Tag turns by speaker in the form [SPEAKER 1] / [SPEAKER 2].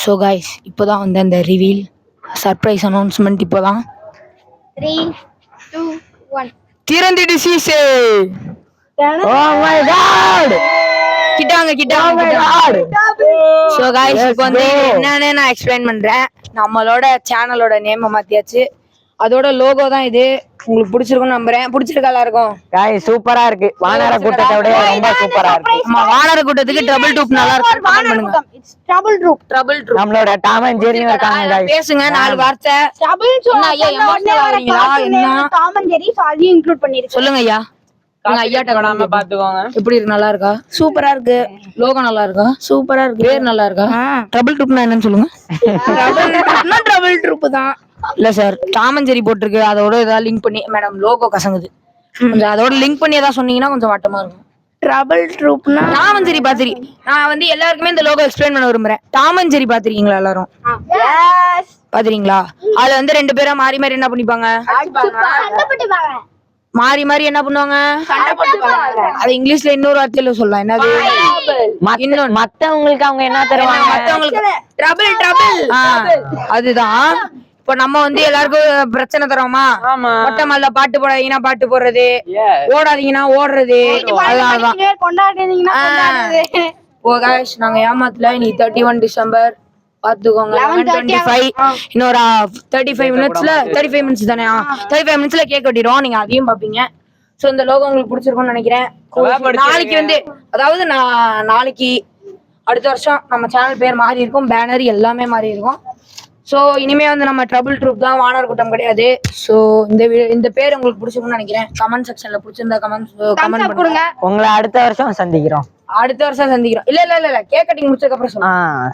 [SPEAKER 1] So guys இப்போதான் வந்து அந்த ரிவீல் சர்ப்ரைஸ் அனௌன்ஸ்மெண்ட் இப்போதான்
[SPEAKER 2] 3, 2, 1.
[SPEAKER 1] திறந்துடு சீசே.
[SPEAKER 3] ஓ மை காட்
[SPEAKER 1] கிட்டாங்க. ஸோ கைஸ் இப்போ வந்து என்னன்னு நான் எக்ஸ்பிளைன் பண்றேன். நம்மளோட சேனலோட நேமை மாத்தியாச்சு. அதோட லோகோ தான் இது. உங்களுக்கு பிடிச்சிருக்கும்னு நம்புறேன். பிடிச்சிருக்கா எல்லாருக்கும்?
[SPEAKER 3] காய் சூப்பரா இருக்கு. வானர கூட்டத்தை விட ரொம்ப சூப்பரா இருக்கு.
[SPEAKER 1] நம்ம வானர கூட்டத்துக்கு டபுள் டூப் நல்லா இருக்கு. கமெண்ட் பண்ணுங்க.
[SPEAKER 2] It's trouble troop.
[SPEAKER 3] நம்மளோட டாம் அண்ட் ஜெரியும் இருக்காங்க गाइस.
[SPEAKER 1] பேசுங்க 4 வார்த்தை.
[SPEAKER 2] Trouble troop.
[SPEAKER 1] ஐயா எமோஷனல் ஆவீங்களா? என்ன
[SPEAKER 2] Tom and Jerry அதையும் இன்க்ளூட் பண்ணிருக்கேன்.
[SPEAKER 1] சொல்லுங்க ஐயா. உங்க ஐயாட்ட கடாம
[SPEAKER 3] பாத்துக்கோங்க.
[SPEAKER 1] எப்படி இருக்கு? நல்லா இருக்கா?
[SPEAKER 2] சூப்பரா இருக்கு.
[SPEAKER 1] லோகோ நல்லா இருக்கா?
[SPEAKER 2] சூப்பரா இருக்கு.
[SPEAKER 1] பேர் நல்லா இருக்கா? டபுள் டூப்னா என்னன்னு சொல்லுங்க.
[SPEAKER 2] trouble troop தான்.
[SPEAKER 1] இல்ல சார், டாமஞ்சேரி போட்டிருக்கு. அதோட ஏதாவது லிங்க் பண்ணி மேடம் லோகோ கசங்குது. கொஞ்சம் அதோட லிங்க் பண்ணி ஏதாவது சொன்னீங்கன்னா கொஞ்சம் வட்டமா இருக்கும்.
[SPEAKER 2] trouble troopனா
[SPEAKER 1] டாமஞ்சேரி பாத்திரி. நான் வந்து எல்லாருக்குமே இந்த லோகோ எக்ஸ்பிளைன் பண்ண விரும்புறேன். டாமஞ்சேரி பாத்திருக்கீங்களா எல்லாரும்?
[SPEAKER 2] yes.
[SPEAKER 1] பாத்திரீங்களா? அதுல வந்து 2 பேரும் மாறி மாறி என்ன பண்ணிப்பாங்க? மாறி மாறி என்ன பண்ணுவாங்க? அது இங்கிலீஷ்ல இன்னொரு வார்த்தையில சொல்லலாம். என்னது?
[SPEAKER 3] மத்தவங்களுக்கு அவங்க என்ன தருவாங்க?
[SPEAKER 1] மத்தவங்களுக்கு அதுதான். இப்ப நம்ம வந்து எல்லாருக்கும் பிரச்சனை தரோமா? மொட்டை மல்ல பாட்டு போடாதீங்கன்னா பாட்டு போடுறது, ஓடாதீங்கன்னா ஓடுறது. அதனாலதான் ஓ guys, நாங்க ஏமாத்தல. நீ 31 டிசம்பர் பாத்துக்கோங்க. 11:25 இன்னொரு 35 மினிட்ஸ்ல 35 மினிட்ஸ் தானே? 35 மினிட்ஸ்ல கேக் வெட்டிடுவோம். நீங்க அதையும் பாப்பீங்க. சோ இந்த லோகோ உங்களுக்கு பிடிச்சிருக்கும்னு நினைக்கிறேன். நாளைக்கு வந்து அதாவது நாளைக்கு அடுத்த வருஷம் நம்ம சேனல் பேர் மாறி இருக்கும். பேனர் எல்லாமே மாறி இருக்கும். ஸோ இனிமே வந்து நம்ம ட்ரபிள் ட்ரூப் தான், வானர் கூட்டம் கிடையாது. ஸோ இந்த பேர் உங்களுக்கு பிடிச்சிருக்கும்னு நினைக்கிறேன். கமெண்ட் செக்ஷன்ல பிடிச்சிருந்தா கமெண்ட் பண்ணுங்க.
[SPEAKER 3] உங்களை அடுத்த வருஷம் சந்திக்கிறோம்.
[SPEAKER 1] இல்ல கேக் கட்டிங் முடிச்சதுக்கு அப்புறம் சொல்லுங்க.